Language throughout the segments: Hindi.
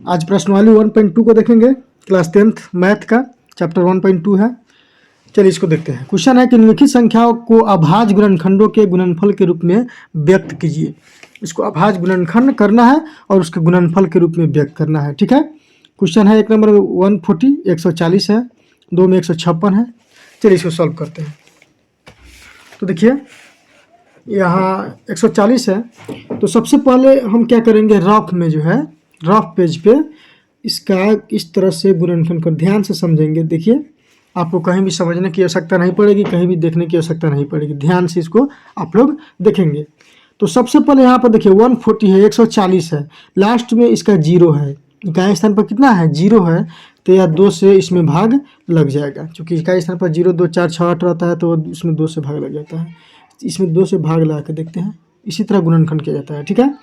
आज प्रश्नावली 1.2 को देखेंगे, क्लास 10th मैथ का चैप्टर 1.2 है। चलिए इसको देखते हैं। क्वेश्चन है कि निम्नलिखित संख्याओं को अभाज्य गुणनखंडों के गुणनफल के रूप में व्यक्त कीजिए। इसको अभाज्य गुणनखंड करना है और उसके गुणनफल के रूप में व्यक्त करना है। ठीक है, क्वेश्चन है एक नंबर 140 140 है, दो में 156 है। चलिए इसको सॉल्व करते हैं। तो देखिए यहाँ 140 है, तो सबसे पहले हम क्या करेंगे, रफ में जो है रफ पेज पे इसका इस तरह से गुणनखंड कर ध्यान से समझेंगे। देखिए आपको कहीं भी समझने की आवश्यकता नहीं पड़ेगी, कहीं भी देखने की आवश्यकता नहीं पड़ेगी, ध्यान से इसको आप लोग देखेंगे। तो सबसे पहले यहाँ पर देखिए 140 है, 140 है, लास्ट में इसका 0 है, इकाई स्थान पर कितना है 0 है, तो यह 2 से इसमें भाग लग जाएगा। क्योंकि इकाई स्थान पर 0 2 4 6 8 रहता है, तो इसमें 2 से भाग लग जाता है। इसमें 2 से भाग लगा के देखते हैं, इसी तरह गुणनखंड किया जाता है। ठीक है,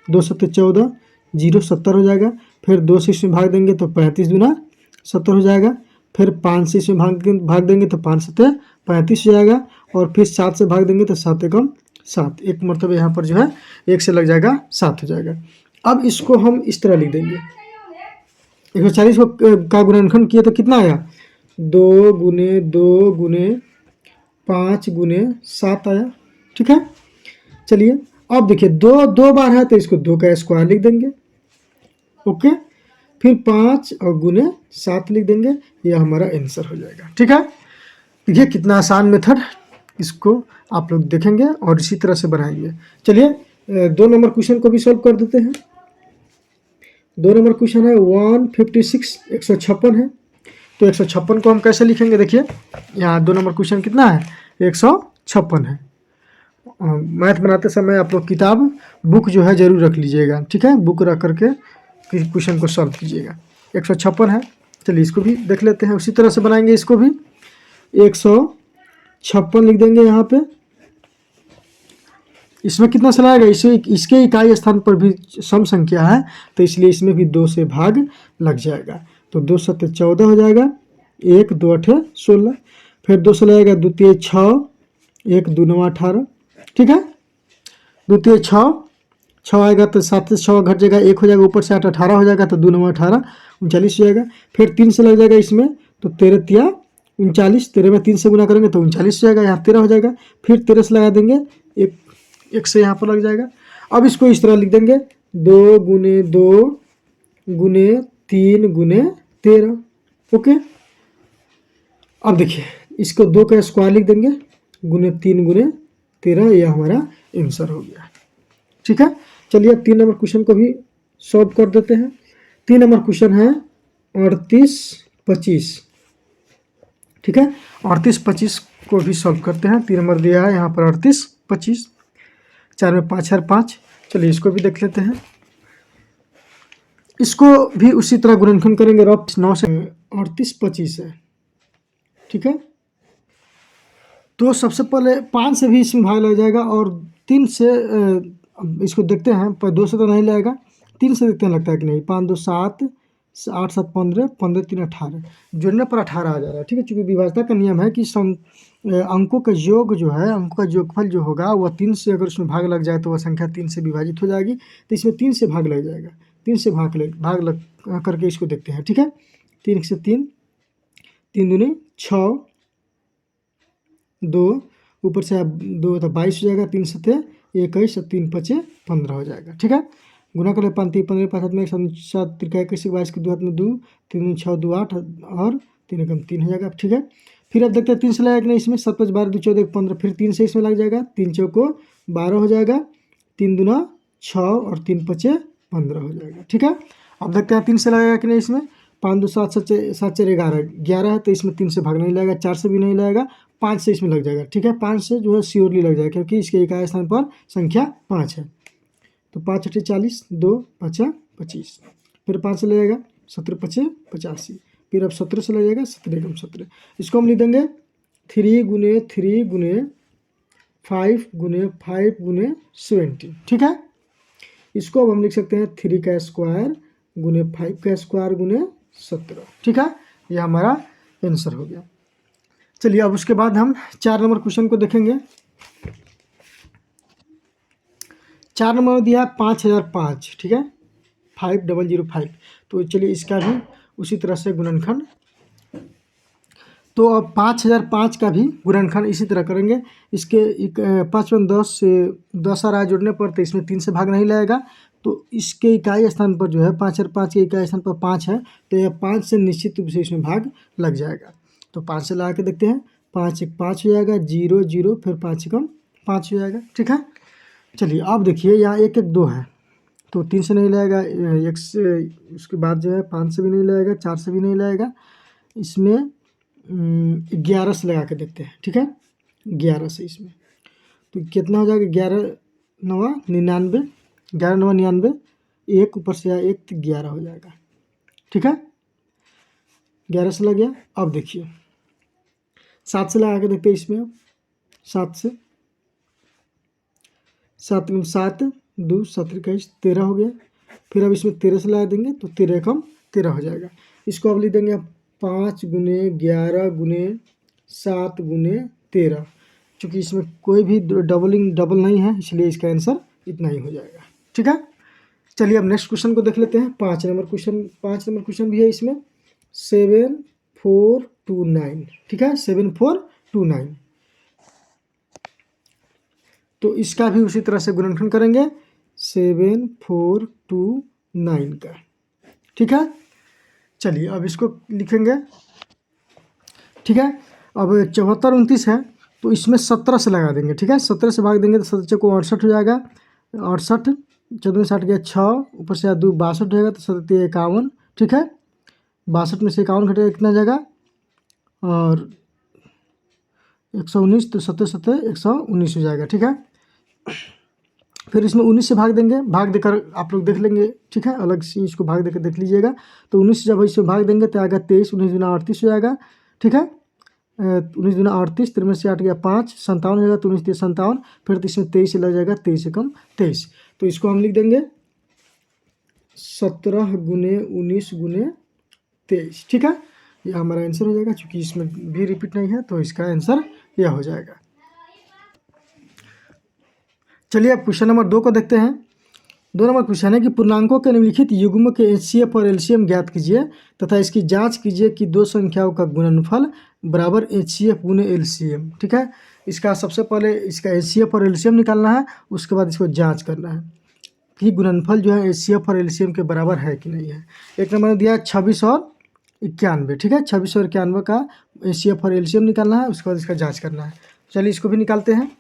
2 7 14, 0 70 हो जाएगा। फिर 2 से इसमें भाग देंगे तो 35 दूना 70 हो जाएगा। फिर 5 से इसमें भाग देंगे तो 5 7 35 हो जाएगा। और फिर 7 से भाग देंगे तो 7 एकम 7, एक मरतबा यहाँ पर जो है 1 से लग जाएगा 7 हो जाएगा। अब इसको हम इस तरह लिख देंगे, 140 का गुणनखंड किया तो कितना आया, 2 गुने 2 गुने 5 गुने 7 आया। ठीक है, चलिए अब देखिए 2 2 बार है तो इसको 2 का स्क्वायर लिख देंगे। ओके, फिर 5 और गुने 7 लिख देंगे, यह हमारा आंसर हो जाएगा। ठीक है, देखिए कितना आसान मेथड, इसको आप लोग देखेंगे और इसी तरह से बनाएंगे। चलिए 2 नंबर क्वेश्चन को भी सॉल्व कर देते हैं। 2 नंबर क्वेश्चन है 156 156 है। तो 156 को हम कैसे लिखेंगे, देखिए यहाँ 2 नंबर क्वेश्चन कितना है 156 है। मैथ बनाते समय आप लोग किताब बुक जो है जरूर रख लीजिएगा। ठीक है, बुक रख करके क्वेश्चन को सॉल्व कीजिएगा। 156 है, चलिए इसको भी देख लेते हैं, उसी तरह से बनाएंगे। इसको भी 156 लिख देंगे यहाँ पे। इसमें कितना से आएगा, इसके इकाई स्थान पर भी सम संख्या है, तो इसलिए इसमें भी 2 से भाग लग जाएगा। तो 2 7 14 हो जाएगा, 1 2 8 16, फिर 2 से लगेगा 2 3 6, 1 2 9 18। ठीक है, 2 3 6 आएगा तो 7 से 6 घट जाएगा, 1 हो जाएगा, ऊपर से 8 18 हो जाएगा, तो 2 9 18 39 हो जाएगा। फिर 3 से लग जाएगा इसमें, तो 13 3 39, 13 में 3 से गुना करेंगे तो 39 हो जाएगा, यहाँ 13 हो जाएगा। फिर 13 से लगा देंगे, एक से यहाँ पर लग जाएगा। अब इसको इस तरह लिख देंगे, 2 गुने 2 गुने 3 गुने 13। ओके, अब देखिए इसको 2 का स्क्वायर लिख देंगे, गुने 3 गुने 13, यह हमारा आंसर हो गया। ठीक है, चलिए अब 3 नंबर क्वेश्चन को भी सॉल्व कर देते हैं। 3 नंबर क्वेश्चन है 38 25। ठीक है, 38 25 को भी सॉल्व करते हैं। 3 नंबर दिया है यहाँ पर 38 25, 4 में 5 है 5। चलिए इसको भी देख लेते हैं। इसको भी उसी तरह गुणनखंड करेंगे। रफ 9 से 38 25 है। ठीक है, तो सबसे पहले 5 से भी इसमें भाग लग जाएगा, और 3 से इसको देखते हैं, पर 2 से तो नहीं लगेगा, 3 से देखते हैं लगता है कि नहीं। 5 2 7, 8 7 15, 15 3 18, जोड़ने पर 18 आ जा रहा है। ठीक है, चूँकि विभाज्यता का नियम है कि अंकों का योग जो है, अंकों का योगफल जो होगा वह 3 से अगर उसमें भाग लग जाए तो वह संख्या 3 से विभाजित हो जाएगी। तो इसमें 3 से भाग लग जाएगा, 3 से भाग लग करके इसको देखते हैं। ठीक है, 3 से 3, 3 दूनी 6, 2 ऊपर से 2 तो 22 हो जाएगा, 3 7 21, 3 5 15 हो जाएगा। ठीक है, गुना कर 5 3 15 5 7 में 7 3 21 22 के 2 हाथ में 2, 3 6 2 8 और 3 एकम 3 हो जाएगा। ठीक है, फिर अब देखते हैं 3 से लगेगा कि नहीं इसमें, 7 5 12 2 14 15, फिर 3 से इसमें लग जाएगा, 3 चौको 12 हो जाएगा, 3 दूना 6 और 3 5 15 हो जाएगा। ठीक है, अब देखते हैं 3 से लगेगा कि नहीं इसमें। 5 2 7 7 4 11 है, तो इसमें 3 से भाग नहीं लगेगा, 4 से भी नहीं लगेगा, 5 से इसमें लग जाएगा। ठीक है, 5 से जो है श्योरली लग जाएगा, क्योंकि इसके इकाई स्थान पर संख्या 5 है। तो 5 8 40, 2 5 25, फिर 5 से लगेगा 17 5 85, फिर अब 17 से लगेगा 17 एकम 17। इसको हम लिख देंगे 3 गुने 3 गुने 5 गुने 5 गुने 70। ठीक है, इसको अब हम लिख सकते हैं 3 का स्क्वायर गुने 5 का स्क्वायर गुने 17। ठीक है, यह हमारा आंसर हो गया। चलिए अब उसके बाद हम 4 नंबर क्वेश्चन को देखेंगे। 4 नंबर दिया है 5005। ठीक है, 5005। तो चलिए इसका भी उसी तरह से गुणनखंड। तो अब 5005 का भी गुणनखंड इसी तरह करेंगे। इसके 5×10 से 10 आ रहा है जोड़ने पर, तो इसमें 3 से भाग नहीं लगेगा। तो इसके इकाई स्थान पर जो है 5×5 के इकाई स्थान पर 5 है, तो यह 5 से निश्चित रूप से इसमें भाग लग जाएगा। तो 5 से लगा के देखते हैं। 5×1 5 हो जाएगा, 0 0, फिर 5×1 5 हो जाएगा। ठीक है, चलिए अब देखिए यहाँ 1×1 2 है, तो 3 से नहीं लगेगा, 1 से, उसके बाद जो है 5 से भी नहीं लगेगा, 4 से भी नहीं लगेगा। इसमें 11 से लगा के देखते हैं। ठीक है, 11 से इसमें तो कितना हो जाएगा, 11×9 = 99, 11×9 = 99, 1 ऊपर से आया 1 तो 11 हो जाएगा। ठीक है, 11 से लग गया। अब देखिए 7 से लगा के देखते हैं इसमें। अब 7 से, 7×7 2 7×21 13 हो गया। फिर अब इसमें 13 से लगा देंगे तो 13×13 हो जाएगा। इसको अब लिख देंगे 5×11×7×13। चूँकि इसमें कोई भी डबल नहीं है, इसलिए इसका आंसर इतना ही हो जाएगा। ठीक है, चलिए अब नेक्स्ट क्वेश्चन को देख लेते हैं। 5 नंबर क्वेश्चन भी है इसमें, 7429। ठीक है, 7429। तो इसका भी उसी तरह से गुणनखंड करेंगे 7429 का। ठीक है, चलिए अब इसको लिखेंगे। ठीक है, अब 7429 है, तो इसमें 17 से लगा देंगे। ठीक है, 17 से भाग देंगे तो 17 को 68 हो जाएगा। 68, 14 में 60 गया 6, ऊपर से 2 62 हो जाएगा, तो 17 51। ठीक है, 62 में से 51 घटेगा कितना जाएगा, और 119, तो 17 119 हो जाएगा। ठीक है, फिर इसमें 19 से भाग देंगे, भाग देकर आप लोग देख लेंगे। ठीक है, अलग से इसको भाग देकर देख लीजिएगा। तो 19 से जब इसमें भाग देंगे तो आएगा 23, 19 दूना 38 हो जाएगा। ठीक है, 19 दूना 38, 13 में से 8 गया 5, 57 हो जाएगा। तो 19 3 57, फिर इसमें 23 से लग जाएगा, 23 से कम 23। तो इसको हम लिख देंगे 17×19×23। ठीक है, यह हमारा आंसर हो जाएगा। चूँकि इसमें भी रिपीट नहीं है, तो इसका आंसर यह हो जाएगा। चलिए अब क्वेश्चन नंबर 2 को देखते हैं। 2 नंबर क्वेश्चन है कि पूर्णांकों के निम्नलिखित युग्म के एचसीएफ और एलसीएम ज्ञात कीजिए तथा इसकी जांच कीजिए कि दो संख्याओं का गुणनफल बराबर एचसीएफ गुने एलसीएम। ठीक है, इसका सबसे पहले इसका एचसीएफ और एलसीएम निकालना है, उसके बाद इसको जांच करना है कि गुणनफल जो है एचसीएफ और एलसीएम के बराबर है कि नहीं है। एक नंबर में दिया है 26 और 91। ठीक है, 26 और 91 का एचसीएफ और एलसीएम निकालना है, उसके बाद इसका जाँच करना है। चलिए इसको भी निकालते हैं।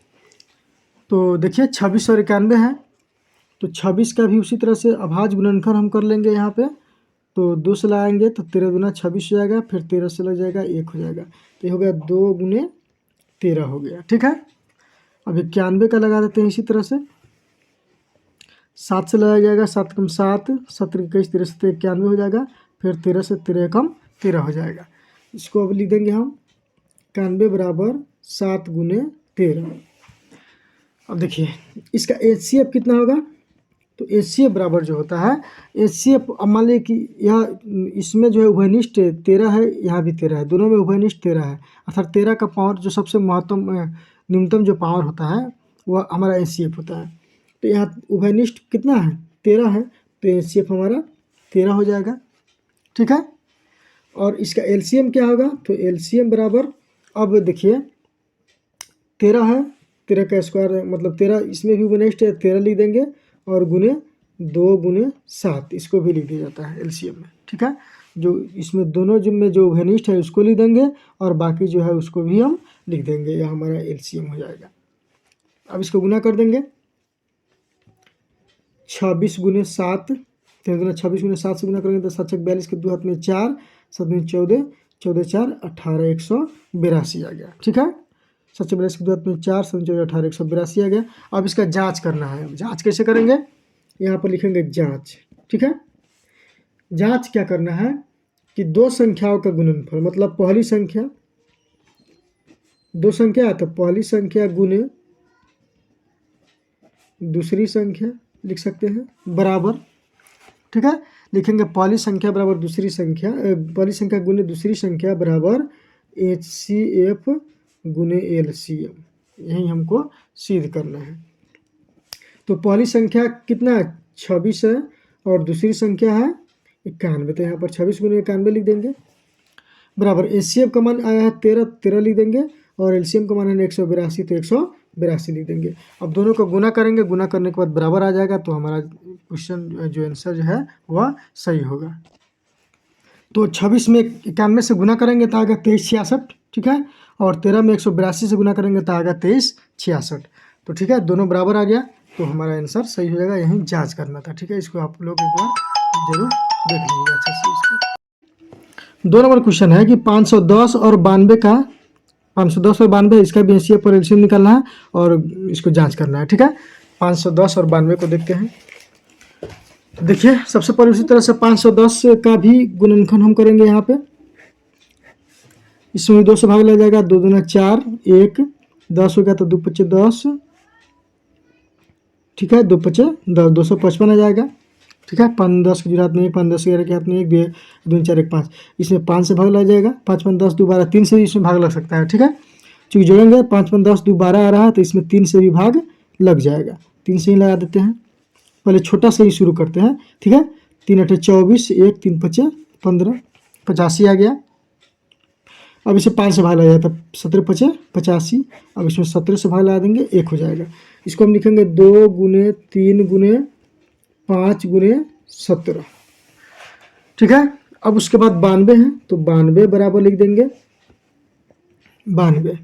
तो देखिए 26 और 91 है, तो 26 का भी उसी तरह से अभाज्य गुणनखंड हम कर लेंगे यहाँ पे। तो 2 से लगाएंगे तो 13 दूना 26 हो जाएगा, फिर 13 से लग जाएगा 1 हो जाएगा, तो ये हो गया 2×13 हो गया। ठीक है, अब 91 का लगा देते हैं इसी तरह से। 7 से लगाया जाएगा, 7×7 7×21 13 से 91 हो जाएगा, फिर 13 से 13×13 हो जाएगा। इसको अब लिख देंगे हम 91 बराबर 7×13। अब देखिए इसका एचसीएफ कितना होगा, तो एचसीएफ बराबर जो होता है एचसीएफ, अब मान लीजिए कि यह इसमें जो है उभयनिष्ठ 13 है, यहाँ भी 13 है, दोनों में उभयनिष्ठ 13 है, अर्थात 13 का पावर जो सबसे न्यूनतम जो पावर होता है वह हमारा एचसीएफ होता है। तो यहाँ उभयनिष्ठ कितना है, 13 है, तो एचसीएफ हमारा 13 हो जाएगा। ठीक है, और इसका एलसीएम क्या होगा, तो एलसीएम बराबर, अब देखिए 13 है, 13 का स्क्वायर मतलब 13, इसमें भी उभयनिष्ठ है, 13 लिख देंगे, और गुने 2×7 इसको भी लिख दिया जाता है एलसीएम में। ठीक है, जो इसमें दोनों में जो उभयनिष्ठ है उसको लिख देंगे, और बाकी जो है उसको भी हम लिख देंगे, यह हमारा एलसीएम हो जाएगा। अब इसको गुना कर देंगे, 26×7, 26×7 से गुना करेंगे तो 7 42 के 2 हाथ में 4, 7 में 14, 14 4 18 182 आ गया। ठीक है, 7 42 के 2 हाथ में 4, 7 14 18 182 आ गया। अब इसका जांच करना है। अब जांच कैसे करेंगे, यहाँ पर लिखेंगे जांच। ठीक है, जांच क्या करना है कि दो संख्याओं का गुणनफल, मतलब पहली संख्या, दो संख्या है तो पहली संख्या गुने दूसरी संख्या लिख सकते हैं बराबर। ठीक है, लिखेंगे पहली संख्या बराबर दूसरी संख्या, पहली संख्या गुने दूसरी संख्या बराबर एचसीएफ गुने एलसीएम, यही हमको सिद्ध करना है। तो पहली संख्या कितना है, 26 है, और दूसरी संख्या है 91, तो यहाँ पर 26 गुने 91 लिख देंगे बराबर। एचसीएफ का मान आया है 13, 13 लिख देंगे और एलसीएम का मान है 182, तो 182 लिख देंगे। अब दोनों को गुना करेंगे, गुना करने के बाद बराबर आ जाएगा, तो हमारा क्वेश्चन जो आंसर जो है वह सही होगा। तो 26 में 91 से गुना करेंगे तो आएगा 2366, ठीक है, और 13 में 182 से गुना करेंगे तो आएगा 2366, तो ठीक है, दोनों बराबर आ गया, तो हमारा आंसर सही हो जाएगा। यहीं जांच करना था, ठीक है, इसको आप लोग एक बार जरूर देख लेंगे अच्छे से इसको। 2 नंबर क्वेश्चन है कि 510 और 92 का 510 और 92 इसका भी एचसीएफ और एलसीएम निकालना है और इसको जांच करना है, ठीक है। 510 और 92 को देखते हैं। देखिए सबसे पहले उसी तरह से 510 का भी गुणनखंड हम करेंगे। यहाँ पे इसमें 2 से भाग लग जाएगा, 2 दूना 4, 1 10 हो गया, तो 2 पच्चे 10, ठीक है, 2 पच्चे 10, 255 आ जाएगा, ठीक है। 5 10 की जरूरत नहीं, 5 10 11 के हाथ में 1 2 4 1 5, इसमें 5 से भाग लग जाएगा, 5 5 10 2 12, 3 से भी इसमें भाग लग सकता है, ठीक है। चूँकि जोड़ेंगे 5 5 10 2 12 आ रहा है, तो इसमें 3 से भी भाग लग जाएगा, 3 से ही लगा देते हैं। पहले छोटा से ही शुरू करते हैं, ठीक है। 3 8 24, 1 3 5 15, 85 आ गया। अब इसे 5 से भाग लगा, तब 17 5 85, अब इसमें 17 से भाग लगा देंगे, 1 हो जाएगा। इसको हम लिखेंगे 2 गुने 3 गुने 5 गुने 17, ठीक है। अब उसके बाद 92 है, तो 92 बराबर लिख देंगे 92।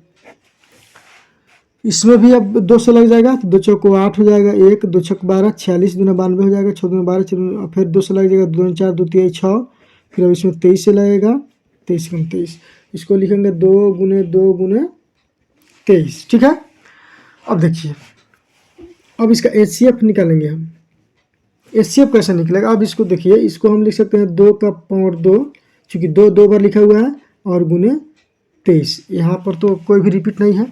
इसमें भी अब 2 से लग जाएगा, तो 2 चौको 8 हो जाएगा, 1 2 छक 12, 46 दूना 92 हो जाएगा, 6 दूना 12, 6 फिर 2 से लग जाएगा, 2 4 2 3 6, फिर अब इसमें 23 से लगेगा, 23 गुना 23, इसको लिखेंगे 2 गुने 2 गुने 23, ठीक है। अब देखिए, अब इसका एचसीएफ निकालेंगे हम। एचसीएफ कैसे निकलेगा, अब इसको देखिए, इसको हम लिख सकते हैं 2 का पावर 2, चूँकि 2 2 बार लिखा हुआ है, और गुने 23, यहाँ पर तो कोई भी रिपीट नहीं है,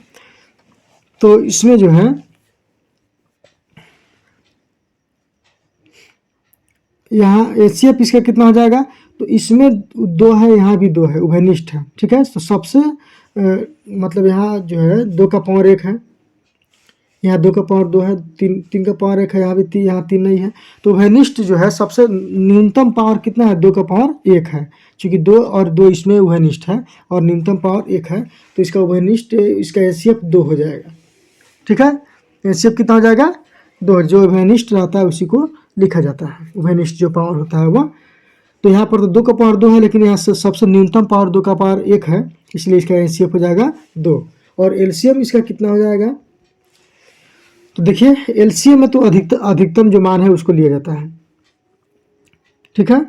तो इसमें जो है यहाँ एचसीएफ इसका कितना हो जाएगा, तो इसमें 2 है, यहाँ भी 2 है, उभयनिष्ठ है, ठीक है। तो सबसे मतलब यहाँ जो है 2 का पावर 1 है, यहाँ 2 का पावर 2 है, 3 का पावर 1 है, यहाँ भी यहाँ 3 नहीं है, तो उभयनिष्ठ जो है सबसे न्यूनतम पावर कितना है, 2 का पावर 1 है, क्योंकि 2 और 2 इसमें उभयनिष्ठ है और न्यूनतम पावर 1 है, तो इसका उभयनिष्ठ इसका एचसीएफ 2 हो जाएगा, ठीक है। एचसीएफ कितना हो जाएगा 2, जो उभयनिष्ठ रहता है उसी को लिखा जाता है, उभयनिष्ठ जो पावर होता है वो। तो यहाँ पर तो 2 का पावर 2 है, लेकिन यहाँ से सबसे न्यूनतम पावर 2 का पावर 1 है, इसलिए इसका एचसीएफ हो जाएगा 2। और एलसीएम इसका कितना हो जाएगा, तो देखिए एलसीएम में तो अधिकतम जो मान है उसको लिया जाता है, ठीक है।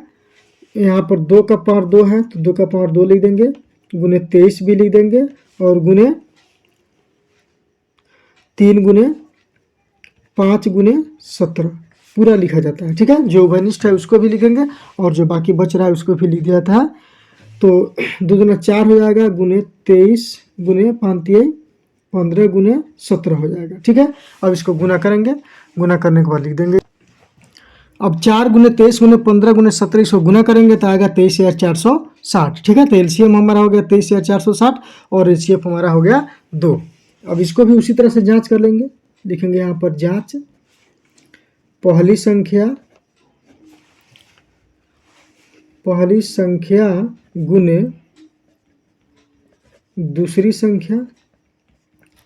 यहाँ पर 2 का पावर 2 है, तो 2 का पावर 2 लिख देंगे, गुने 23 भी लिख देंगे, और गुने 3 गुने 5 गुने 17 पूरा लिखा जाता है, ठीक है। जो उभयनिष्ठ है उसको भी लिखेंगे और जो बाकी बच रहा है उसको भी लिख दिया जाता है। तो 2 दूना 4 हो जाएगा, गुने 23 गुने 5 15 गुने 17 हो जाएगा, ठीक है। अब इसको गुना करेंगे, गुना करने के बाद लिख देंगे। अब 4 गुने 23 गुने 15 गुने 17 इसको गुना करेंगे तो आएगा 23,460, ठीक है। तो एलसीएम हमारा हो गया 23,460 और एचसीएफ हमारा हो गया 2। अब इसको भी उसी तरह से जांच कर लेंगे, लिखेंगे यहाँ पर जांच, पहली संख्या गुने दूसरी संख्या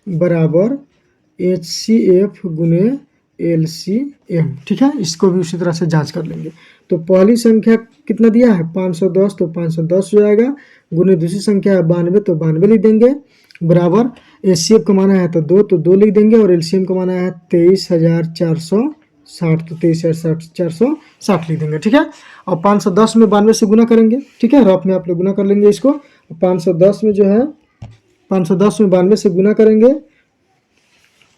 बराबर एचसीएफ गुने एलसीएम, ठीक है। इसको भी उसी तरह से जांच कर लेंगे। तो पहली संख्या कितना दिया है 510, तो 510 हो जाएगा, गुने दूसरी संख्या है 92, तो 92 लिख देंगे, बराबर एचसीएफ का माना है तो 2, तो 2 लिख देंगे, और एलसीएम का माना है 23,460, तो 23,460 लिख देंगे, ठीक है। और 510 में 92 से गुना करेंगे, ठीक है, रफ में आप लोग गुना कर लेंगे इसको। 510 में जो है 510 में 92 से गुना करेंगे,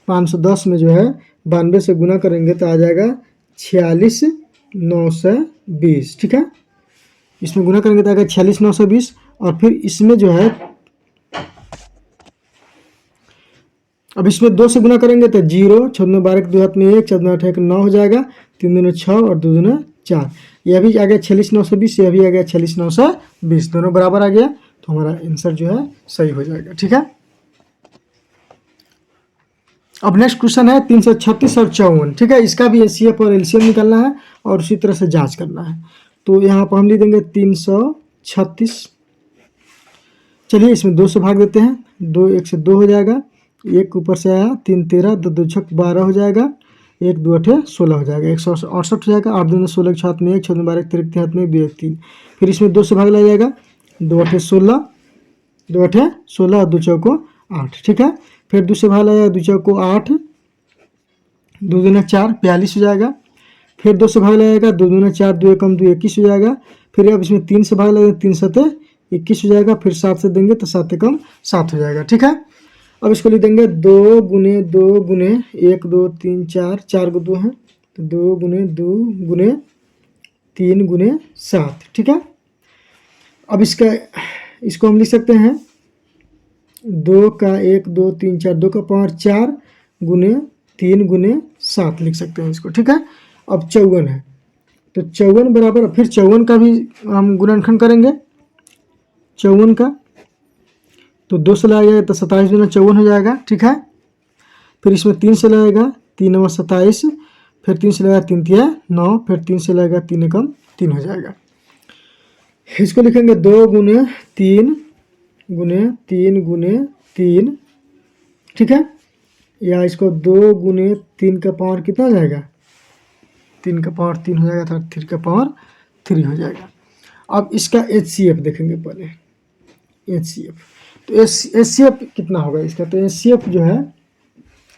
510 में जो है 92 से गुना करेंगे तो आ जाएगा 46,920, ठीक है। इसमें गुना करेंगे तो आएगा 46,920, और फिर इसमें जो है अब इसमें 2 से गुना करेंगे तो 0, 6 दूना 12 के 2 हाथ में 1, 4 दूना 8 9 हो जाएगा, 3 दूना 6 और 2 दूना 4, यह भी आ गया 46,920, यह भी आ गया 46,920, दोनों बराबर आ गया, तो हमारा आंसर जो है सही हो जाएगा, ठीक है। अब नेक्स्ट क्वेश्चन है 336 और 54, ठीक है। इसका भी एचसीएफ और एलसीएम निकालना है और उसी तरह से जांच करना है। तो यहाँ पर हम लिख देंगे 336। चलिए इसमें 2 से भाग देते हैं, 2 1 से 2 हो जाएगा, 1 ऊपर से आया, 3 13, 2 2 छक 12 हो जाएगा, 1 2 8 16 हो जाएगा, 168 हो जाएगा। 8 दूनी 16 के हाथ में 1, 6 दूनी 12 13 के हाथ में 2 1 3। फिर इसमें 2 से भाग लिया जाएगा, 2 8 16, 2 8 16 और 2 चौको 8, ठीक है। फिर 2 से भाग लिया जाएगा, 2 चौको 8, 2 दूना 4 42 हो जाएगा। फिर 2 से भाग लिया जाएगा, 2 दूना 4, 2 एकम 2 21 हो जाएगा। फिर अब इसमें 3 से भाग लगेगा, 3 सते 21 हो जाएगा। फिर 7 से देंगे तो 7 एकम 7 हो जाएगा, ठीक है। अब इसको लिख देंगे 2 गुने 2 गुने 1 2 3 4, 4 को 2 है तो 2 गुने 2 गुने 3 गुने 7, ठीक है। अब इसको हम लिख सकते हैं 2 का 1 2 3 4, 2 का पावर 4 गुने 3 गुने 7 लिख सकते हैं इसको, ठीक है। अब 54 है तो 54 बराबर, फिर 54 का भी हम गुणनखंड करेंगे 54 का, तो 2 से लगाएगा तो 27 गुना 54 हो जाएगा, ठीक है। फिर इसमें 3 से लगाएगा, 3 9 27, फिर 3 से लगाएगा 3 3 9, फिर 3 से लगाएगा 3 एकम 3 हो जाएगा। इसको लिखेंगे 2 गुने 3 गुने 3 गुने 3, ठीक है। या इसको 2 गुने 3 का पावर कितना हो जाएगा, 3 का पावर 3 हो जाएगा, अर्थात 3 का पावर 3 हो जाएगा। अब इसका एचसीएफ देखेंगे पहले, एचसीएफ तो एचसीएफ कितना होगा इसका, तो एचसीएफ जो है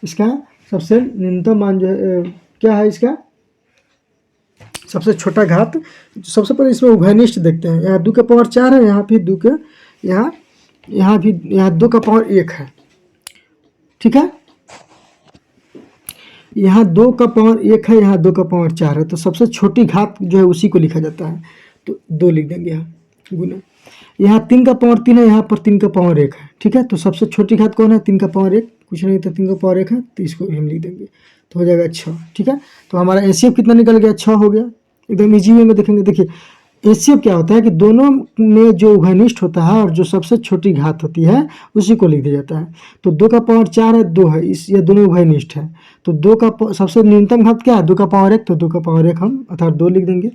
इसका सबसे न्यूनतम मान जो है क्या है, इसका सबसे छोटा घात। सबसे पहले इसमें उभयनिष्ठ देखते हैं, यहाँ 2 का पावर 4 है, यहाँ भी 2 का, यहाँ भी 2 का पावर 1 है, ठीक है। यहाँ 2 का पावर 1 है, यहाँ 2 का पावर 4 है, तो सबसे छोटी घात जो है उसी को लिखा जाता है, तो 2 लिख देंगे यहाँ गुना। यहाँ 3 का पावर 3 है, यहाँ पर 3 का पावर 1 है, ठीक है। तो सबसे छोटी घात कौन है, 3 का पावर 1, कुछ नहीं तो 3 का पावर 1 है, तो इसको भी हम लिख देंगे, तो हो जाएगा 6, ठीक है। तो हमारा एचसीएफ कितना निकल गया, 6 हो गया। एकदम इजी वे में देखेंगे, देखिए एचसीएफ क्या होता है कि दोनों में जो उभयनिष्ठ होता है और जो सबसे छोटी घात होती है उसी को लिख दिया जाता है। तो 2 का पावर 4 है, 2 है, ये दोनों उभयनिष्ठ है, तो 2 का सबसे न्यूनतम घात क्या है, 2 का पावर 1, तो 2 का पावर 1 हम अर्थात 2 लिख देंगे।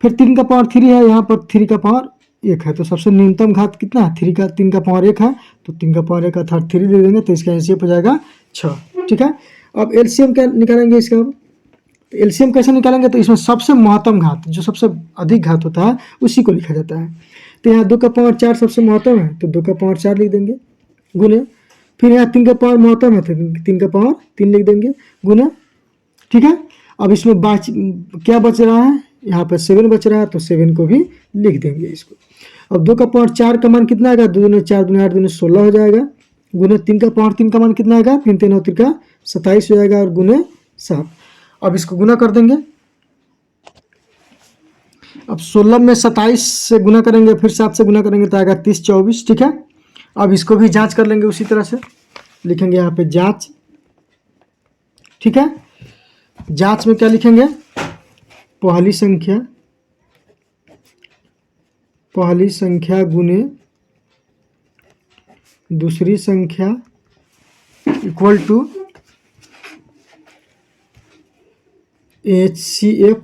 फिर 3 का पावर 3 है, यहाँ पर 3 का पावर 1 है, तो सबसे न्यूनतम घात कितना है, 3 का पावर 1 है, तो 3 का पावर 1 अर्थात 3 लिख देंगे, तो इसका एचसीएफ हो जाएगा 6, ठीक है। अब एलसीएम क्या निकालेंगे इसका, तो एलसीएम कैसे निकालेंगे, तो इसमें सबसे महत्तम घात, जो सबसे अधिक घात होता है उसी को लिखा जाता है। तो यहाँ 2 का पावर 4 सबसे महत्तम है, तो 2 का पावर 4 लिख देंगे गुने। फिर यहाँ 3 का पावर महत्तम है, तो 3 का पावर 3 लिख देंगे गुने, ठीक है। अब इसमें क्या बच रहा है, यहाँ पर 7 बच रहा है, तो 7 को भी लिख देंगे इसको। अब 2 का पावर 4 का मान कितना आएगा, 2 दूनी 4 दूनी 8 दूनी 16 हो जाएगा, गुने 3 का पावर 3 का मान कितना आएगा, 3 3 9 3 का 27 हो जाएगा, और गुने 7। अब इसको गुना कर देंगे, अब 16 में 27 से गुना करेंगे, फिर 7 से गुना करेंगे तो आएगा 30 24, ठीक है। अब इसको भी जांच कर लेंगे, उसी तरह से लिखेंगे यहाँ पे जांच, ठीक है। जांच में क्या लिखेंगे, पहली संख्या गुने दूसरी संख्या इक्वल टू एचसीएफ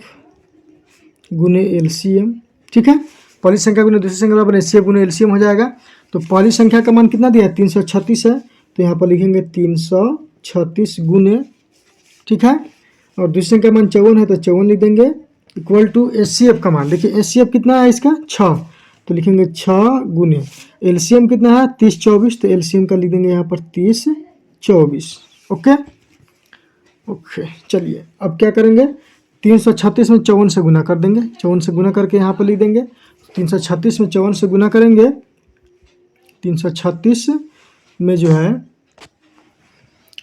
गुने एलसीएम, ठीक है। पहली संख्या गुने दूसरी संख्या बराबर एचसीएफ गुने एलसीएम हो जाएगा। तो पहली संख्या का मान कितना दिया है, 336 है, तो यहाँ पर लिखेंगे 336 गुने, ठीक है, और दूसरी संख्या का मान 54 है, तो 54 लिख देंगे, इक्वल टू एचसीएफ का मान, देखिए एचसीएफ कितना है इसका 6, तो लिखेंगे 6 गुने एलसीएम कितना है 30 24, तो एलसीएम का लिख देंगे यहाँ पर 30 24, ओके। चलिए अब क्या करेंगे, 336 में 54 से गुना कर देंगे, 54 से गुना करके यहाँ पर लिख देंगे, 336 में 54 से गुना करेंगे, 336 में जो है,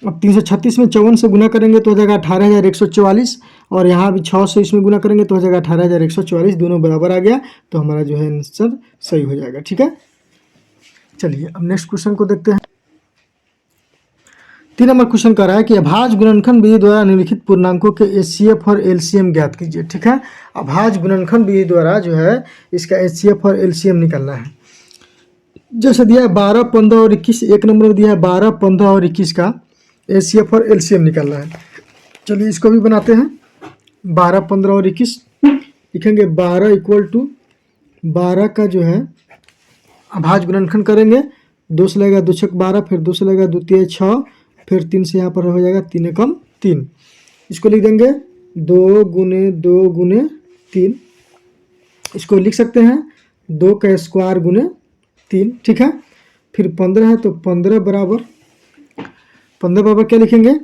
अब 336 में 54 से गुना करेंगे तो हो जाएगा 18,144, और यहाँ भी 6 से इसमें गुना करेंगे तो हो जाएगा 18,144, दोनों बराबर आ गया, तो हमारा जो है आंसर सही हो जाएगा, ठीक है। चलिए अब नेक्स्ट क्वेश्चन को देखते हैं। 3 नंबर क्वेश्चन कह रहा है कि अभाज्य गुणनखंड विधि द्वारा निम्नलिखित पूर्णांकों के एचसीएफ और एलसीएम ज्ञात कीजिए, ठीक है। अभाज्य गुणनखंड विधि द्वारा जो है इसका एचसीएफ और एलसीएम निकालना है। जैसे दिया है 12 15 और 21, एक नंबर में दिया है 12 15 और 21 का HCF और LCM निकालना है। चलिए इसको भी बनाते हैं। 12, 15 और 21 लिखेंगे। 12 इक्वल टू 12 का जो है अभाज्य गुणनखंड करेंगे। 2 से लगेगा 2 छक 12, फिर 2 से लगेगा 2 तिया 6, फिर 3 से यहाँ पर हो जाएगा 3 एकम 3। इसको लिख देंगे 2 गुने 2 गुने 3। इसको लिख सकते हैं 2 का स्क्वायर गुने 3, ठीक है। फिर 15 है तो 15 बराबर क्या लिखेंगे,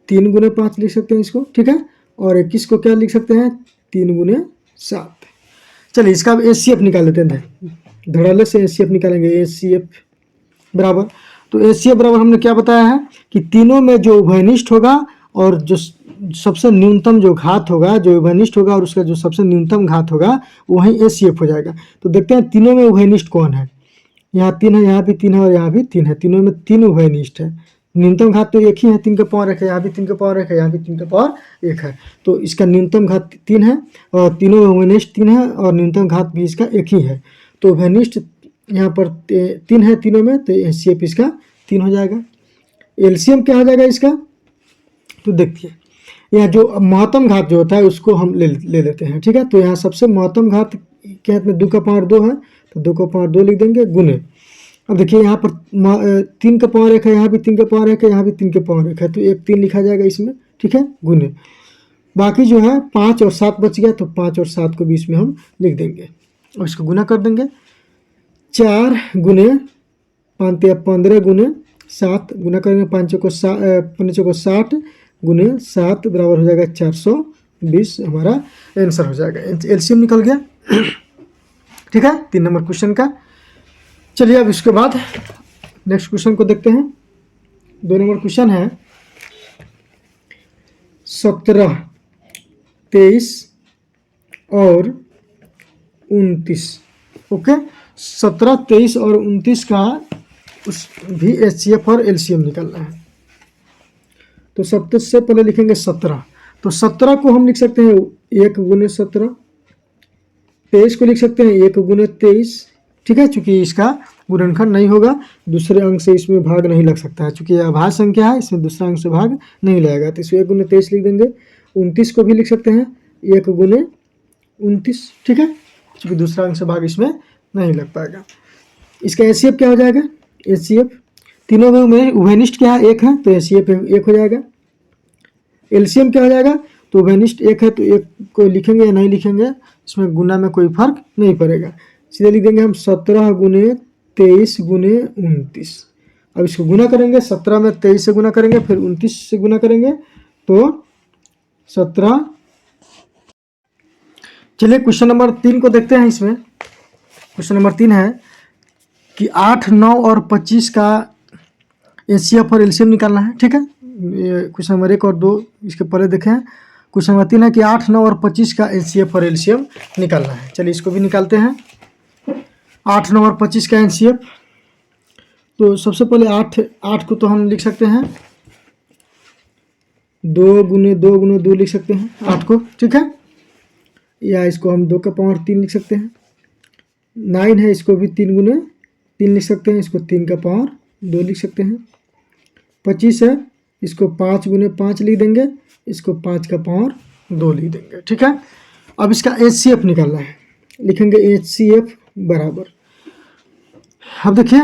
3 गुने 5 लिख सकते हैं इसको, ठीक है। और 21 को क्या लिख सकते हैं, 3 गुने 7। चलिए इसका अब HCF निकाल लेते हैं। धड़ल्ले से HCF निकालेंगे। HCF बराबर, तो HCF बराबर हमने क्या बताया है कि तीनों में जो उभयनिष्ठ होगा और जो सबसे न्यूनतम जो घात होगा, जो उभयनिष्ठ होगा और उसका जो सबसे न्यूनतम घात होगा वही HCF हो जाएगा। तो देखते हैं तीनों में उभयनिष्ठ कौन है। यहाँ 3 है, यहाँ भी 3 है और यहाँ भी 3 है। तीनों में 3 उभयनिष्ठ है। न्यूनतम घात तो एक ही है, 3 का पावर 1 है, यहाँ भी 3 का पावर 1 है, यहाँ भी 3 का पावर 1 है। तो इसका न्यूनतम घात 3 है और तीनों में उभयनिष्ठ 3 है और न्यूनतम घात भी इसका 1 ही है। तो उभयनिष्ठ यहाँ पर 3 है तीनों में, तो HCF इसका 3 हो जाएगा। LCM क्या हो जाएगा इसका, तो देखिए यहाँ जो महत्तम घात जो होता है उसको हम ले लेते हैं, ठीक है। तो यहाँ सबसे महत्तम घात क्या है, 2 का पावर 2 है, तो 2 का पावर 2 लिख देंगे गुने। अब देखिए यहाँ पर 3 का पावर 1 है, यहाँ भी 3 का पावर 1 है, यहाँ भी 3 का पावर 1 है, तो 1 3 लिखा जाएगा इसमें, ठीक है, गुने। बाकी जो है 5 और 7 बच गया, तो 5 और 7 को भी इसमें हम लिख देंगे और इसको गुना कर देंगे। 4 गुने 5 15 गुने 7 गुना करेंगे, 5 को 60 गुने 7 बराबर हो जाएगा 420। हमारा आंसर हो जाएगा। LCM निकल गया, ठीक है, 3 नंबर क्वेश्चन का। चलिए अब इसके बाद नेक्स्ट क्वेश्चन को देखते हैं। 2 नंबर क्वेश्चन है 17, 23 और 29। ओके, 17, 23 और 29 का उस भी HCF और LCM निकालना है। तो सबसे पहले लिखेंगे 17। तो 17 को हम लिख सकते हैं 1 गुने 17। 23 को लिख सकते हैं 1 गुने 23, ठीक है, चूंकि इसका गुणनखंड नहीं होगा, दूसरे अंक से इसमें भाग नहीं लग सकता है, चूंकि यह अभाज्य संख्या है, इसमें दूसरा अंक से भाग नहीं लगेगा, तो इसको 1 गुने 23 लिख देंगे। 29 को भी लिख सकते हैं 1 गुने 29, ठीक है, चूंकि दूसरा अंक से भाग इसमें नहीं लग पाएगा। इसका HCF क्या हो जाएगा, HCF तीनों में उभयनिष्ठ क्या है, 1 है, तो HCF 1 हो जाएगा। LCM क्या हो जाएगा, तो उभयनिष्ठ 1 है, तो 1 को लिखेंगे या नहीं लिखेंगे, इसमें गुना में कोई फर्क नहीं पड़ेगा, सीधे लिख देंगे हम 17 गुने 23 गुने 29। अब इसको गुना करेंगे, 17 में 23 से गुना करेंगे, फिर 29 से गुना करेंगे, तो 17। चलिए क्वेश्चन नंबर 3 को देखते हैं। इसमें क्वेश्चन नंबर 3 है कि 8, 9 और 25 का HCF और LCM निकालना है, ठीक है। क्वेश्चन नंबर 1 और 2 इसके पहले देखें। क्वेश्चन नंबर 3 है कि 8, 9 और 25 का HCF और LCM निकालना है। चलिए इसको भी निकालते हैं। 8, 9 और 25 का HCF, तो सबसे पहले 8 को तो हम लिख सकते हैं 2 गुने 2 गुने 2 लिख सकते हैं 8 को, ठीक है, या इसको हम 2 का पावर 3 लिख सकते हैं। 9 है, इसको भी 3 गुने 3 लिख सकते हैं, इसको 3 का पावर 2 लिख सकते हैं। 25 है, इसको 5 गुने 5 लिख देंगे, इसको 5 का पावर 2 लिख देंगे, ठीक है। अब इसका HCF निकालना है, लिखेंगे HCF बराबर। अब देखिए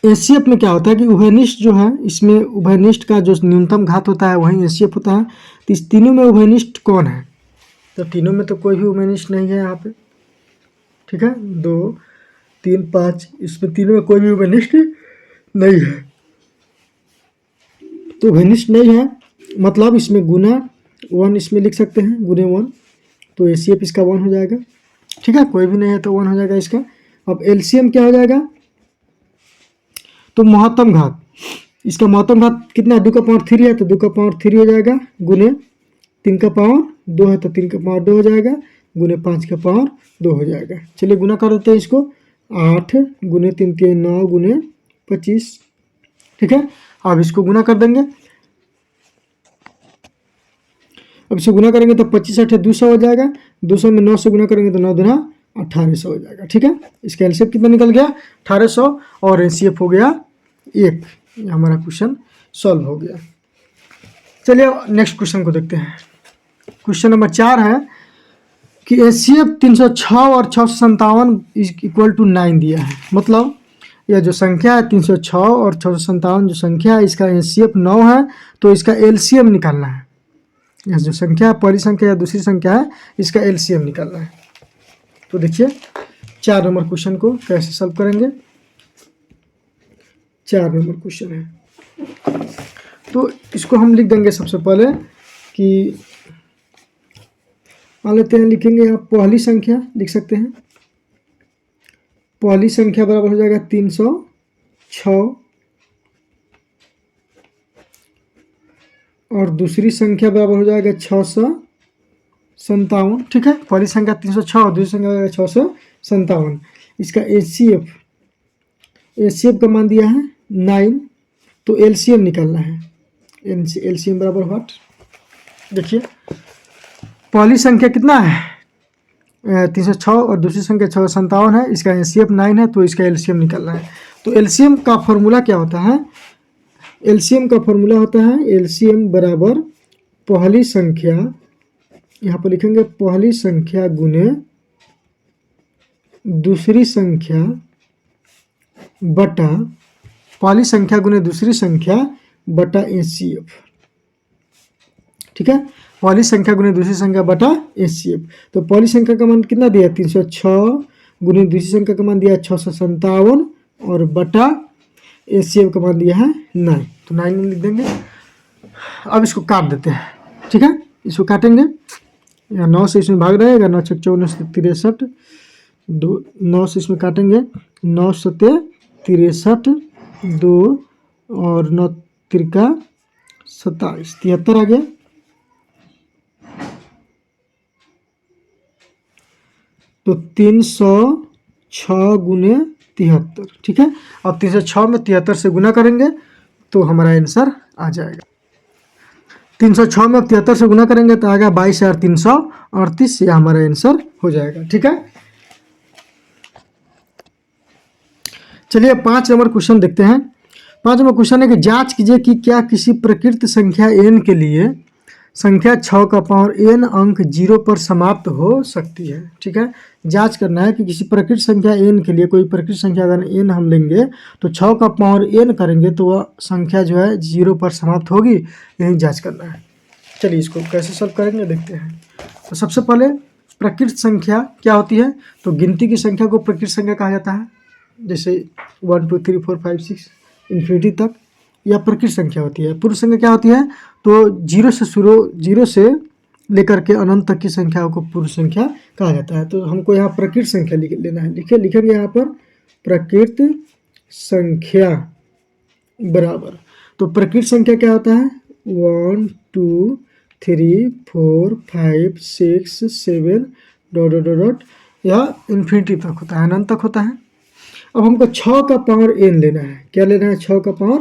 HCF में क्या होता है कि उभयनिष्ठ जो है, इसमें उभयनिष्ठ का जो न्यूनतम घात होता है वही HCF होता है। तो इस तीनों में उभयनिष्ठ कौन है, तो तीनों में तो कोई भी उभयनिष्ठ नहीं है यहाँ पे, ठीक है। 2, 3, 5, इसमें तीनों में कोई भी उभयनिष्ठ नहीं है। तो उभयनिष्ठ नहीं है मतलब इसमें गुना 1 इसमें लिख सकते हैं, गुने 1, तो HCF इसका 1 हो जाएगा, ठीक है। कोई भी नहीं है तो 1 हो जाएगा इसका। अब LCM क्या हो जाएगा, तो महत्तम घात, इसका महत्तम घात कितना है, 2 का पावर 3 है, तो 2 का पावर 3 हो जाएगा, गुने 3 का पावर 2 है, तो 3 का पावर 2 हो जाएगा, गुने 5 का पावर 2 हो जाएगा। चलिए गुना कर देते हैं इसको। 8 गुने 3 3 9 गुने 25, ठीक है। अब इसको गुना कर देंगे। अब इसको गुना करेंगे तो 25 8 200 हो जाएगा। 200 में 9 से गुना करेंगे तो 9 दूना 1800 हो जाएगा, ठीक है। इसका LCM कितना निकल गया, 1800, और HCF हो गया 1। हमारा क्वेश्चन सॉल्व हो गया। चलिए नेक्स्ट क्वेश्चन को देखते हैं। क्वेश्चन नंबर 4 है कि HCF 306 और 657 इक्वल टू 9 दिया है। मतलब यह जो संख्या है 306 और 657 जो संख्या है इसका HCF 9 है, तो इसका LCM निकालना है। यह जो संख्या है पहली संख्या या दूसरी संख्या है, इसका LCM निकालना है। तो देखिए 4 नंबर क्वेश्चन को कैसे सॉल्व करेंगे। 4 नंबर क्वेश्चन है, तो इसको हम लिख देंगे सबसे पहले कि मान लेते हैं, लिखेंगे आप पहली संख्या लिख सकते हैं। पहली संख्या बराबर हो जाएगा 306 और दूसरी संख्या बराबर हो जाएगा 657। ठीक है, पहली संख्या 306 और दूसरी संख्या हो जाएगा 657। इसका HCF का मान दिया है 9, तो LCM निकालना है। LCM बराबर व्हाट, देखिए पहली संख्या कितना है 306 और दूसरी संख्या 657 है, इसका HCF 9 है, तो इसका LCM निकालना है। तो LCM का फॉर्मूला क्या होता है, LCM का फॉर्मूला होता है LCM बराबर पहली संख्या, यहाँ पर लिखेंगे पहली संख्या गुने दूसरी संख्या बटा पहली संख्या गुने दूसरी संख्या बटा HCF। ठीक है, पहली संख्या गुने दूसरी संख्या बटा HCF। तो पहली संख्या का मान कितना दिया 306 गुने दूसरी संख्या का मान दिया 657 और बटा HCF का मान दिया है 9, तो 9 लिख देंगे। अब इसको काट देते हैं। ठीक है, इसको काटेंगे, या 9 से इसमें भाग रहेगा, 9 छक 64 63, 9 से इसमें काटेंगे, 9 सत्ते 63, 2 और 9 तिरका 27, 73 आ गया। तो 306 गुने 73। ठीक है, अब 306 में 73 से गुना करेंगे तो हमारा आंसर आ जाएगा। 306 में अब 73 से गुना करेंगे तो आएगा 22,338, यह हमारा आंसर हो जाएगा। ठीक है, चलिए 5 नंबर क्वेश्चन देखते हैं। 5 नंबर क्वेश्चन है कि जांच कीजिए कि क्या किसी प्रकृत संख्या n के लिए संख्या 6 का पावर n अंक 0 पर समाप्त हो सकती है। ठीक है, जांच करना है कि किसी प्रकृत संख्या n के लिए, कोई प्रकृत संख्या अगर n हम लेंगे तो 6 का पावर n करेंगे तो वह संख्या जो है 0 पर समाप्त होगी, यही जांच करना है। चलिए इसको कैसे सॉल्व करेंगे देखते हैं। तो सबसे पहले प्रकृत संख्या क्या होती है, तो गिनती की संख्या को प्रकृत संख्या कहा जाता है, जैसे 1 2 3 4 5 6 इन्फिनिटी तक, यह प्रकृत संख्या होती है। पूर्ण संख्या क्या होती है, तो 0 से लेकर के अनंत तक की संख्याओं को पूर्ण संख्या कहा जाता है। तो हमको यहाँ प्रकृत संख्या लेना है, लिखेंगे यहाँ पर प्रकृत संख्या बराबर, तो प्रकृत संख्या क्या होता है 1 2 3 4 5 6 7 डॉट डॉट डॉट, यह इन्फिनिटी तक होता है, अनंत तक होता है। अब हमको 6 का पावर n लेना है। क्या लेना है, 6 का पावर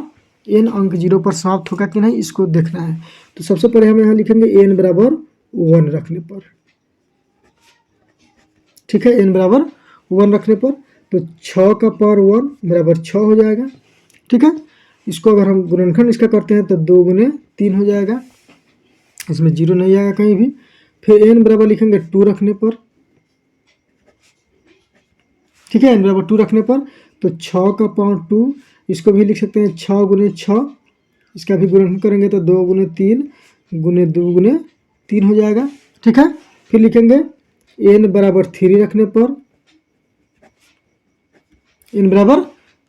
n अंक 0 पर समाप्त होगा कि नहीं, इसको देखना है। तो सबसे पहले हम यहाँ लिखेंगे n बराबर 1 रखने पर। ठीक है, n बराबर 1 रखने पर तो 6 का पावर 1 बराबर 6 हो जाएगा। ठीक है, इसको अगर हम गुणनखंड इसका करते हैं तो 2 गुने 3 हो जाएगा, इसमें 0 नहीं आएगा कहीं भी। फिर n बराबर लिखेंगे 2 रखने पर। ठीक है, n बराबर 2 रखने पर तो 6 का पावर 2, इसको भी लिख सकते हैं 6 गुने 6, इसका भी गुणनखंड करेंगे तो 2 गुने 3 गुने 2 गुने 3 हो जाएगा। ठीक है, फिर लिखेंगे n बराबर 3 रखने पर, n बराबर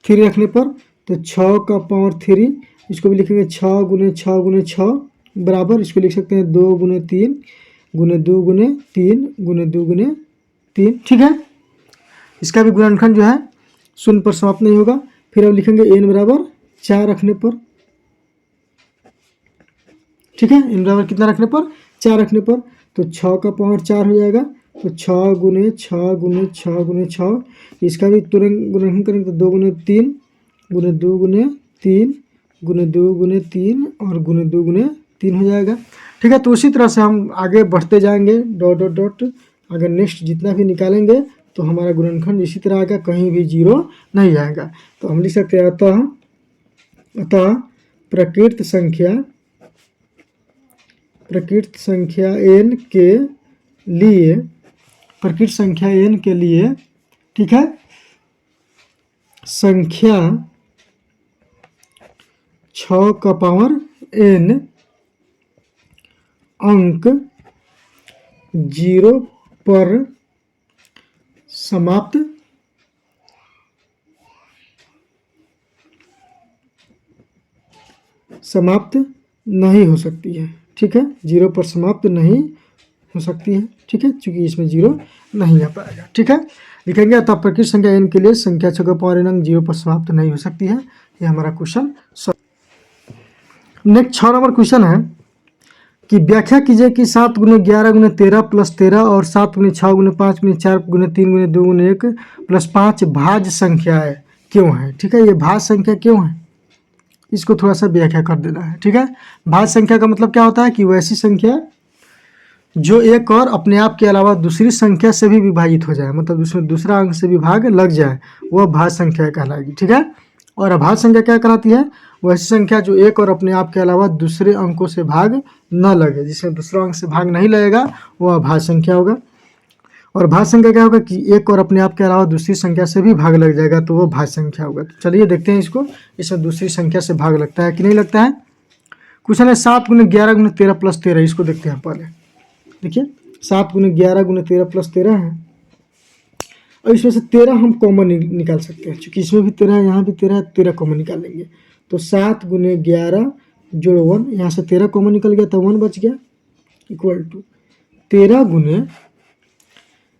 3 रखने पर तो 6 का पावर 3, इसको भी लिखेंगे 6 गुने 6 गुने 6 बराबर, इसको लिख सकते हैं 2 गुने 3 गुने 2 गुने 3 गुने 2 गुने 3। ठीक है, इसका भी गुणनखंड जो है 0 पर समाप्त नहीं होगा। फिर अब लिखेंगे n बराबर 4 रखने पर। ठीक है, n बराबर कितना रखने पर 4 रखने पर तो 6 का पावर 4 हो जाएगा, तो 6 गुने 6 गुने 6 गुने 6, इसका भी तुरंत गुणनखंड करेंगे तो 2 गुने 3 गुने 2 गुने 3 गुने 2 गुने 3 और गुने 2 गुने 3 हो जाएगा। ठीक है, तो उसी तरह से हम आगे बढ़ते जाएंगे, डॉट डॉट डॉट, अगर नेक्स्ट जितना भी निकालेंगे तो हमारा गुणनखंड इसी तरह आएगा, कहीं भी 0 नहीं आएगा। तो हम लिख सकते हैं अतः प्रकृत संख्या n के लिए, प्रकृत संख्या n के लिए, ठीक है, संख्या 6 का पावर n अंक 0 पर समाप्त नहीं हो सकती है, ठीक है, 0 पर समाप्त नहीं हो सकती है, ठीक है, क्योंकि इसमें 0 नहीं आ पाएगा, ठीक है। लिखेंगे अतः प्रकृत संख्या n के लिए संख्या 6 का पावर n अंक 0 पर समाप्त नहीं हो सकती है। ये हमारा क्वेश्चन। नेक्स्ट 6 नंबर क्वेश्चन है कि व्याख्या कीजिए कि 7 × 11 × 13 + 13 और 7 × 6 × 5 × 4 × 3 × 2 × 1 + 5 भाज्य संख्याएं क्यों है, ठीक है। ये भाज्य संख्या क्यों है, इसको थोड़ा सा व्याख्या कर देना है, ठीक है। भाज्य संख्या का मतलब क्या होता है कि वैसी संख्या जो एक और अपने आप के अलावा दूसरी संख्या से भी विभाजित हो जाए, मतलब उसमें दूसरा अंक से विभाग लग जाए, वह भाज्य संख्या कहलाएगी, ठीक है। और अभाज्य संख्या क्या कहलाती है, वैसी संख्या जो एक और अपने आप के अलावा दूसरे अंकों से भाग न लगे, जिसमें दूसरा अंक से भाग नहीं लगेगा, वह अभाज्य संख्या होगा। और भाज्य संख्या क्या होगा कि एक और अपने आप के अलावा दूसरी संख्या से भी भाग लग जाएगा, तो वो भाज्य संख्या होगा। तो चलिए देखते हैं इसको, इसमें दूसरी संख्या से भाग लगता है कि नहीं लगता है। क्वेश्चन है 7 × 11 × 13 + 13, इसको देखते हैं पहले। देखिए 7 × 11 × 13 + 13 है, और इसमें से 13 हम कॉमन निकाल सकते हैं, क्योंकि इसमें भी 13 है, यहाँ भी 13 है, 13 कॉमन निकाल लेंगे। तो 7 × 11 जोड़ 1, यहाँ से 13 कॉमन निकल गया, तो 1 बच गया, इक्वल टू 13 गुने,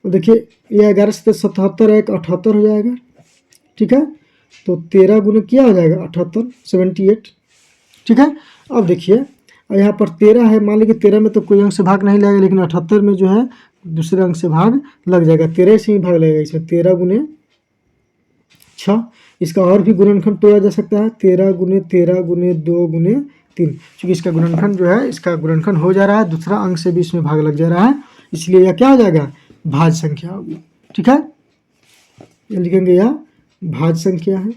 देखिए ये 11 से 77 है, 78 हो जाएगा, ठीक है। तो 13 गुने क्या हो जाएगा 78, 78, ठीक है। अब देखिए यहाँ पर 13 है, मान लीजिए 13 में तो कोई अंक से भाग नहीं लगेगा, लेकिन 78 में जो है दूसरे अंक से भाग लग जाएगा, 13 से ही भाग लगेगा। इसमें 13 गुने 6, इसका और भी गुणनखंड तोड़ा जा सकता है, 13 गुने 13 गुने 2 गुने 3, क्योंकि इसका गुणनखंड जो है, इसका गुणनखंड हो जा रहा है, दूसरा अंक से भी इसमें भाग लग जा रहा है, इसलिए यह क्या हो जाएगा भाज्य संख्या होगी, ठीक है। ये लिखेंगे यह भाज्य संख्या है,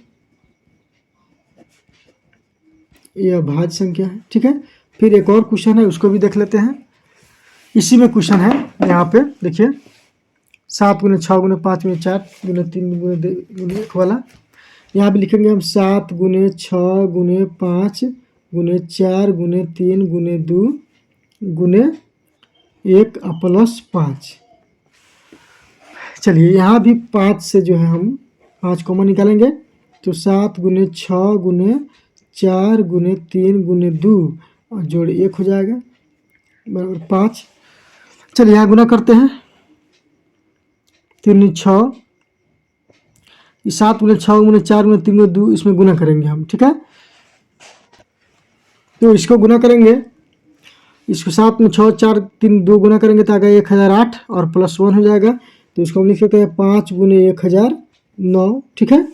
यह भाज्य संख्या है, ठीक है। फिर एक और क्वेश्चन है, उसको भी देख लेते हैं। इसी में क्वेश्चन है, यहाँ पे देखिए 7 × 6 × 5 × 4 × 3 × 1 वाला, यहाँ भी लिखेंगे हम 7 × 6 × 5 × 4 × 3 × 2 × 1 + 5। चलिए यहाँ भी 5 से जो है हम 5 कॉमन निकालेंगे, तो 7 × 6 × 4 × 3 × 2 और जोड़ 1 हो जाएगा बराबर 5। चलिए यहाँ गुना करते हैं, 3 × 6, 7 × 6 × 4 × 3 × 2, इसमें गुना करेंगे हम, ठीक है। तो इसको गुना करेंगे, इसको 7 × 6 4 3 2 गुना करेंगे तो आगे 1008 और +1 हो जाएगा, तो इसको हम लिख सकते हैं 5 × 1009, ठीक है,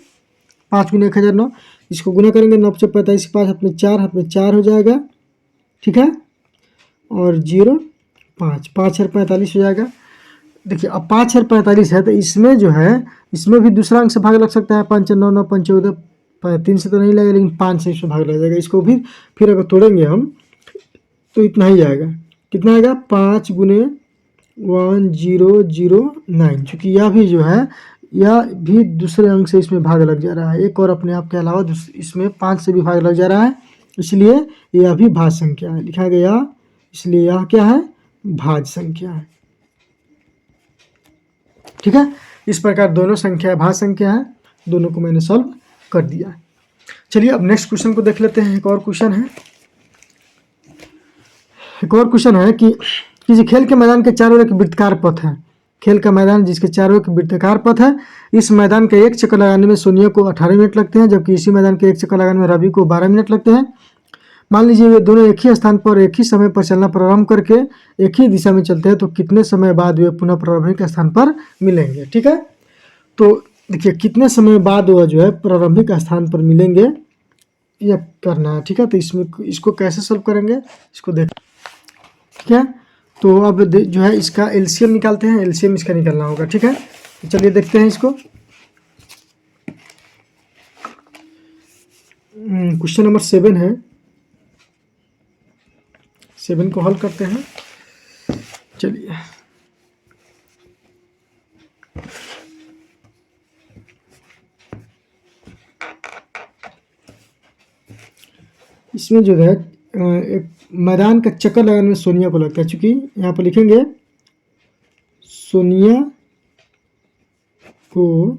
5 × 1009। इसको गुना करेंगे 9 से 45, 5 हाथ में 4, हाथ में 4 हो जाएगा, ठीक है, और 0 5, 5 × 45 हो जाएगा। देखिए अब 5 × 45 है, तो इसमें जो है, इसमें भी दूसरा अंक से भाग लग सकता है, 5 × 9 9 5 14, 3 से तो नहीं लगेगा, लेकिन 5 से इसमें भाग लग जाएगा। इसको भी फिर अगर तोड़ेंगे हम तो इतना ही आएगा, कितना आएगा 5 × 1009, क्योंकि यह भी जो है, यह भी दूसरे अंक से इसमें भाग लग जा रहा है, एक और अपने आप के अलावा इसमें 5 से भी भाग लग जा रहा है, इसलिए यह भी भाज्य संख्या है, लिखा गया, इसलिए यह क्या है भाज्य संख्या है, ठीक है। इस प्रकार दोनों संख्या भाज्य संख्या है, दोनों को मैंने सॉल्व कर दिया। चलिए अब नेक्स्ट क्वेश्चन को देख लेते हैं। एक और क्वेश्चन है कि किसी खेल के मैदान के चारों ओर एक वृत्ताकार पथ है, खेल का मैदान जिसके चारों ओर वृत्ताकार पथ है, इस मैदान के एक चक्कर लगाने में सोनिया को 18 मिनट लगते हैं, जबकि इसी मैदान के एक चक्कर लगाने में रवि को 12 मिनट लगते हैं। मान लीजिए वे दोनों एक ही स्थान पर एक ही समय पर चलना प्रारंभ करके एक ही दिशा में चलते हैं, तो कितने समय बाद वे पुनः प्रारंभिक स्थान पर मिलेंगे, ठीक है। तो देखिए कितने समय बाद वह जो है प्रारंभिक स्थान पर मिलेंगे, यह करना है, ठीक है। तो इसमें इसको कैसे सॉल्व करेंगे, इसको देख, ठीक है। तो अब जो है इसका एलसीएम निकालते हैं, एलसीएम इसका निकालना होगा, ठीक है। तो चलिए देखते हैं इसको। क्वेश्चन नंबर 7 है 7 को हल करते हैं। चलिए इसमें जो है एक मैदान का चक्कर लगाने में सोनिया को लगता है, चूंकि यहाँ पर लिखेंगे सोनिया को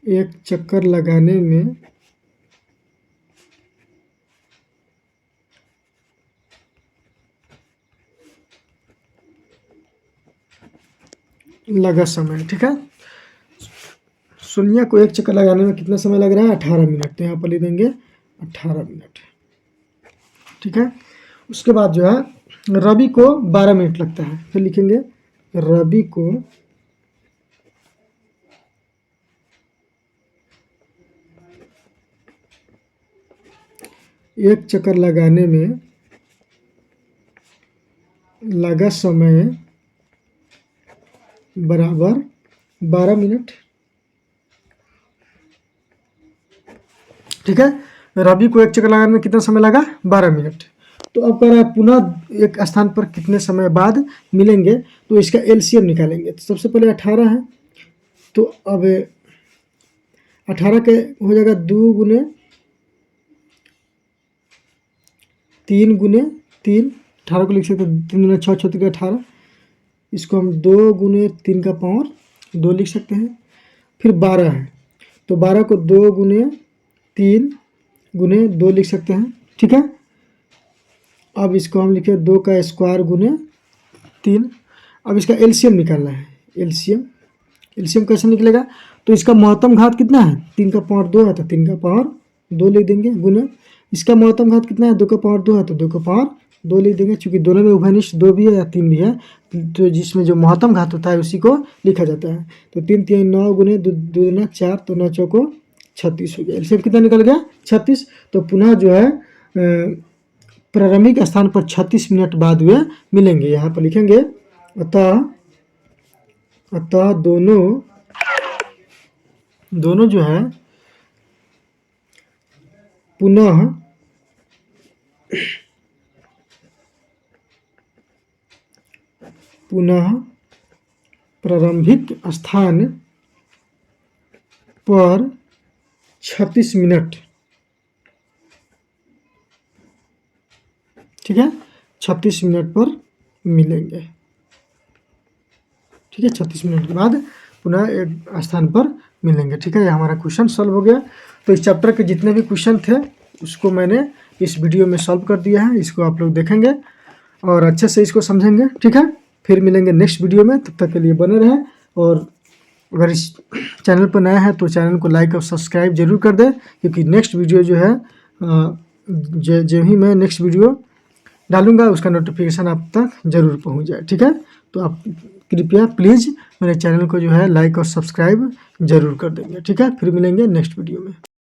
एक चक्कर लगाने में लगा समय। ठीक है, सोनिया को एक चक्कर लगाने में कितना समय लग रहा है? 18 मिनट। तो यहाँ पर लिख देंगे 18 मिनट। ठीक है, उसके बाद जो है रवि को 12 मिनट लगता है। फिर लिखेंगे रवि को एक चक्कर लगाने में लगा समय बराबर 12 मिनट। ठीक है, रवि को एक चक्कर लगाने में कितना समय लगा? 12 मिनट। तो अब कह रहा है पुनः एक स्थान पर कितने समय बाद मिलेंगे, तो इसका एलसीएम निकालेंगे। तो सबसे पहले 18 है, तो अब 18 के हो जाएगा 2 गुने 3 गुने 3, 18 को लिख सकते हैं 3 गुने 6, 6 18। इसको हम 2 गुने 3 का पावर 2 लिख सकते हैं। फिर 12 है, तो 12 को 2 गुने 3 गुने 2 लिख सकते हैं। ठीक है, अब इसको हम लिखे 2 का स्क्वायर गुने 3। अब इसका एलसीएम निकालना है। एलसीएम कैसे निकलेगा? तो इसका महत्तम घात कितना है? 3 का पावर 2 है, तो 3 का पावर 2 लिख देंगे गुने इसका महत्तम घात कितना है? 2 का पावर 2 है, तो 2 का पावर 2 लिख देंगे। चूंकि दोनों में उभयनिष्ठ 2 भी है या 3 भी है, तो जिसमें जो महत्तम घात होता है उसी को लिखा जाता है। तो 3 3 9 गुने 2 दूना 4, तो 9 चौको 36 हो गया। एलसीएम कितना निकल गया? 36। तो पुनः जो है प्रारंभिक स्थान पर 36 मिनट बाद वे मिलेंगे। यहाँ पर लिखेंगे अतः दोनों जो है पुनः प्रारंभिक स्थान पर 36 मिनट। ठीक है, 36 मिनट पर मिलेंगे। ठीक है, 36 मिनट के बाद पुनः एक स्थान पर मिलेंगे। ठीक है, ये हमारा क्वेश्चन सॉल्व हो गया। तो इस चैप्टर के जितने भी क्वेश्चन थे उसको मैंने इस वीडियो में सॉल्व कर दिया है। इसको आप लोग देखेंगे और अच्छे से इसको समझेंगे। ठीक है, फिर मिलेंगे नेक्स्ट वीडियो में। तब तक के लिए बने रहें, और अगर इस चैनल पर नया है तो चैनल को लाइक और सब्सक्राइब जरूर कर दें, क्योंकि नेक्स्ट वीडियो जो है जो ही मैं नेक्स्ट वीडियो डालूंगा उसका नोटिफिकेशन आप तक जरूर पहुंच जाए। ठीक है, तो आप कृपया प्लीज़ मेरे चैनल को जो है लाइक और सब्सक्राइब जरूर कर देंगे। ठीक है, फिर मिलेंगे नेक्स्ट वीडियो में।